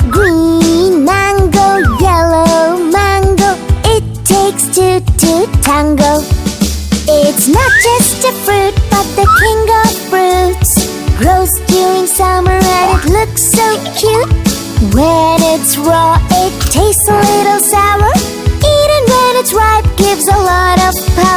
Green mango, yellow mango, it takes two to tango. It's not just a fruit, but the king of fruits. Grows during summer and it looks so cute. When it's raw, it tastes a little sour. Eaten when it's ripe gives a lot of power.